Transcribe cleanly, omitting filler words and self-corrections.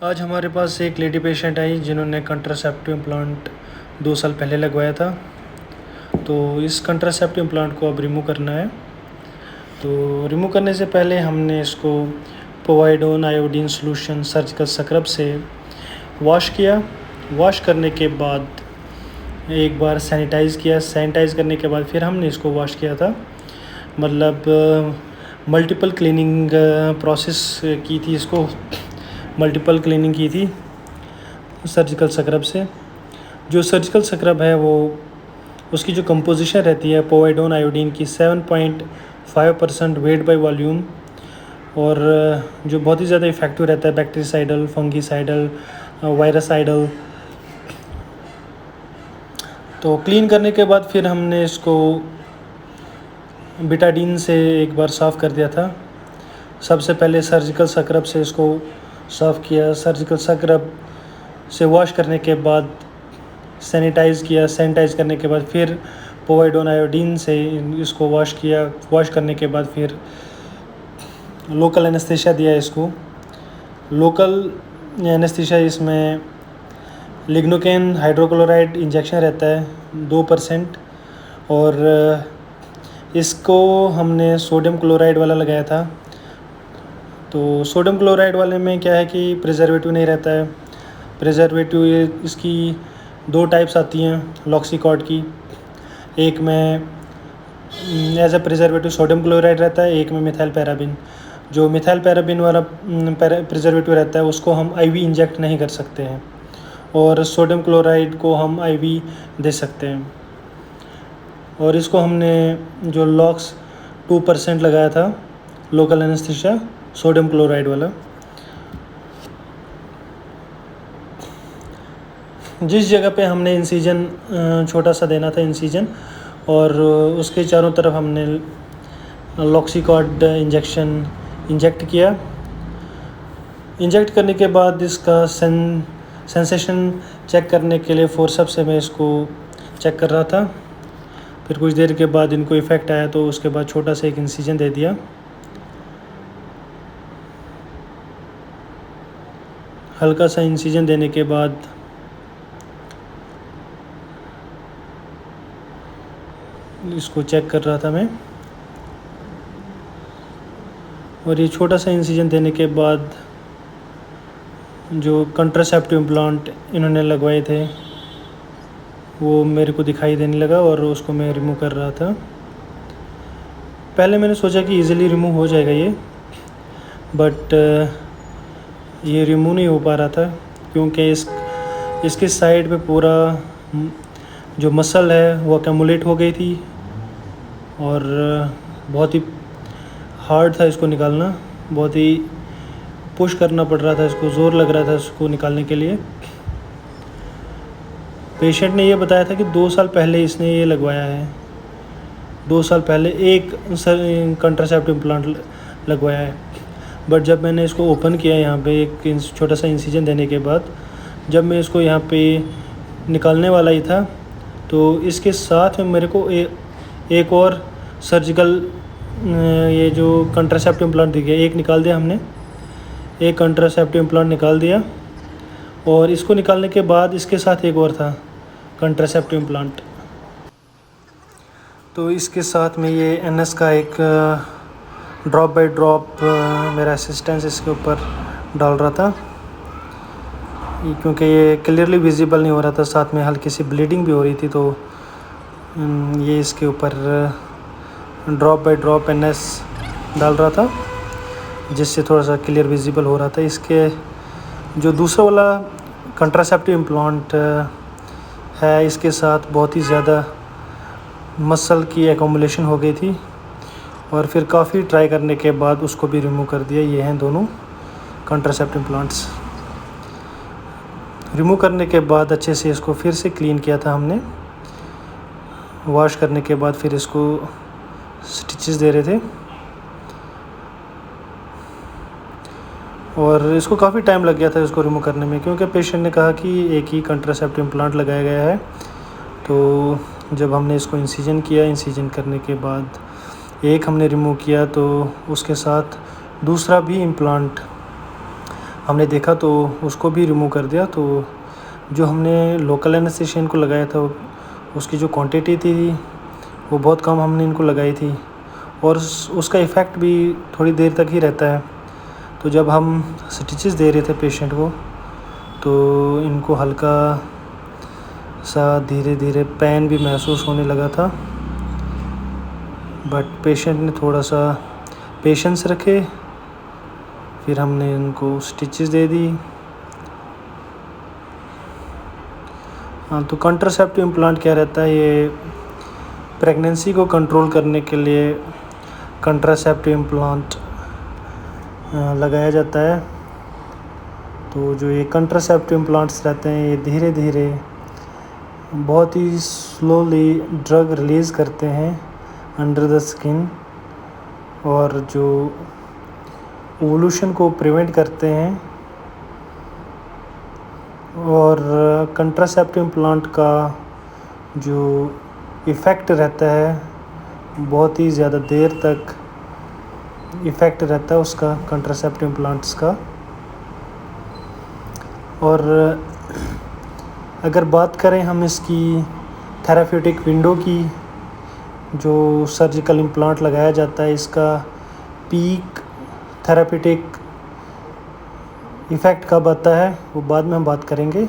आज हमारे पास एक लेडी पेशेंट आई जिन्होंने कंट्रासेप्टिव इम्प्लांट 2 साल पहले लगवाया था। तो इस कंट्रासेप्टिव इम्प्लांट को अब रिमूव करना है। तो रिमूव करने से पहले हमने इसको पोवाइडोन आयोडीन सॉल्यूशन सर्जिकल स्क्रब से वॉश किया। वॉश करने के बाद एक बार सैनिटाइज़ किया। सैनिटाइज़ करने के बाद फिर हमने इसको वॉश किया था, मतलब मल्टीपल क्लीनिंग प्रोसेस की थी। इसको मल्टीपल क्लीनिंग की थी सर्जिकल स्क्रब से। जो सर्जिकल स्क्रब है वो उसकी जो कंपोजिशन रहती है पोवाइडोन आयोडीन की 7.5% वेट बाय वॉल्यूम, और जो बहुत ही ज़्यादा इफ़ेक्टिव रहता है बैक्टीरियासाइडल, फंगीसाइडल, वायरसाइडल। तो क्लीन करने के बाद फिर हमने इसको बिटाडीन से एक बार साफ़ कर दिया था। सबसे पहले सर्जिकल स्क्रब से इसको साफ़ किया। सर्जिकल स्क्रब से वॉश करने के बाद सैनिटाइज़ किया। सैनिटाइज़ करने के बाद फिर पोवाइडोन आयोडीन से इसको वॉश किया। वॉश करने के बाद फिर लोकल एनेस्थीसिया दिया इसको। लोकल एनेस्थीसिया इसमें लिग्नोकेन हाइड्रोक्लोराइड इंजेक्शन रहता है 2%, और इसको हमने सोडियम क्लोराइड वाला लगाया था। तो सोडियम क्लोराइड वाले में क्या है कि प्रिजर्वेटिव नहीं रहता है। प्रिजर्वेटिव इसकी 2 टाइप्स आती हैं लॉक्सीकॉर्ड की। एक में as a preservative sodium chloride रहता है, एक में मिथाइल पैराबिन। जो मिथाइल पैराबिन वाला प्रिजर्वेटिव रहता है उसको हम आईवी इंजेक्ट नहीं कर सकते हैं, और सोडियम क्लोराइड को हम आईवी दे सकते हैं। और इसको हमने जो लॉक्स 2% लगाया था लोकल एनेस्थीसिया सोडियम क्लोराइड वाला। जिस जगह पे हमने इंसिजन छोटा सा देना था इंसिजन, और उसके चारों तरफ हमने लॉक्सीकॉर्ड इंजेक्ट किया। इंजेक्ट करने के बाद इसका सेंसेशन चेक करने के लिए फोर्सेप्स से मैं इसको चेक कर रहा था। फिर कुछ देर के बाद इनको इफ़ेक्ट आया तो उसके बाद छोटा सा एक इंसिजन दे दिया। हल्का सा इंसिजन देने के बाद इसको चेक कर रहा था मैं, और ये छोटा सा इंसिजन देने के बाद जो कंट्रासेप्टिव इम्प्लांट इन्होंने लगवाए थे वो मेरे को दिखाई देने लगा, और उसको मैं रिमूव कर रहा था। पहले मैंने सोचा कि इजीली रिमूव हो जाएगा ये, बट ये रिमूव नहीं हो पा रहा था, क्योंकि इसके साइड पे पूरा जो मसल है वो अक्यूमुलेट हो गई थी, और बहुत ही हार्ड था इसको निकालना। बहुत ही पुश करना पड़ रहा था इसको, ज़ोर लग रहा था इसको निकालने के लिए। पेशेंट ने ये बताया था कि 2 साल पहले इसने ये लगवाया है। 2 साल पहले एक कंट्रासेप्टिव इम्प्लांट लगवाया है। बट जब मैंने इसको ओपन किया यहाँ पे एक छोटा सा इंसिजन देने के बाद, जब मैं इसको यहाँ पे निकालने वाला ही था, तो इसके साथ में मेरे को एक और सर्जिकल ये जो कंट्रासेप्टिव इम्प्लांट दिख गया। एक निकाल दिया हमने, एक कंट्रासेप्टिव इम्प्लांट निकाल दिया, और इसको निकालने के बाद इसके साथ एक और था कंट्रासेप्टिव इम्प्लांट। तो इसके साथ में ये एनएस का एक ड्रॉप बाय ड्रॉप मेरा असिस्टेंस इसके ऊपर डाल रहा था, क्योंकि ये क्लियरली विजिबल नहीं हो रहा था। साथ में हल्की सी ब्लीडिंग भी हो रही थी, तो ये इसके ऊपर ड्रॉप बाय ड्रॉप एनएस डाल रहा था, जिससे थोड़ा सा क्लियर विजिबल हो रहा था। इसके जो दूसरा वाला कंट्रासेप्टिव इम्प्लांट है, इसके साथ बहुत ही ज़्यादा मसल की एक्यूमुलेशन हो गई थी, और फिर काफ़ी ट्राई करने के बाद उसको भी रिमूव कर दिया। ये हैं दोनों कंट्रासेप्टिव इम्प्लांट्स। रिमूव करने के बाद अच्छे से इसको फिर से क्लीन किया था हमने। वॉश करने के बाद फिर इसको स्टिचेस दे रहे थे, और इसको काफ़ी टाइम लग गया था इसको रिमूव करने में, क्योंकि पेशेंट ने कहा कि एक ही कंट्रासेप्टिव इम्प्लांट लगाया गया है। तो जब हमने इसको इंसिजन किया, इंसिजन करने के बाद एक हमने रिमूव किया, तो उसके साथ दूसरा भी इम्प्लांट हमने देखा तो उसको भी रिमूव कर दिया। तो जो हमने लोकल एनेस्थीसिया इनको लगाया था उसकी जो क्वांटिटी थी वो बहुत कम हमने इनको लगाई थी, और उसका इफ़ेक्ट भी थोड़ी देर तक ही रहता है। तो जब हम स्टिचेस दे रहे थे पेशेंट को तो इनको हल्का सा धीरे धीरे पेन भी महसूस होने लगा था, बट पेशेंट ने थोड़ा सा पेशेंस रखे, फिर हमने इनको स्टिचेस दे दी। हाँ, तो कंट्रासेप्टिव इम्प्लांट क्या रहता है, ये प्रेगनेंसी को कंट्रोल करने के लिए कंट्रासेप्टिव इम्प्लांट लगाया जाता है। तो जो ये कंट्रासेप्टिव इम्प्लांट्स रहते हैं ये धीरे धीरे बहुत ही स्लोली ड्रग रिलीज़ करते हैं अंडर द स्किन, और जो ओवुलेशन को प्रिवेंट करते हैं। और कंट्रासेप्टिव इम्प्लांट का जो इफ़ेक्ट रहता है बहुत ही ज़्यादा देर तक इफ़ेक्ट रहता है उसका, कंट्रासेप्टिव इम्प्लांट्स का। और अगर बात करें हम इसकी थेराप्यूटिक विंडो की, जो सर्जिकल इम्प्लांट लगाया जाता है इसका पीक थेराप्यूटिक इफ़ेक्ट कब आता है वो बाद में हम बात करेंगे।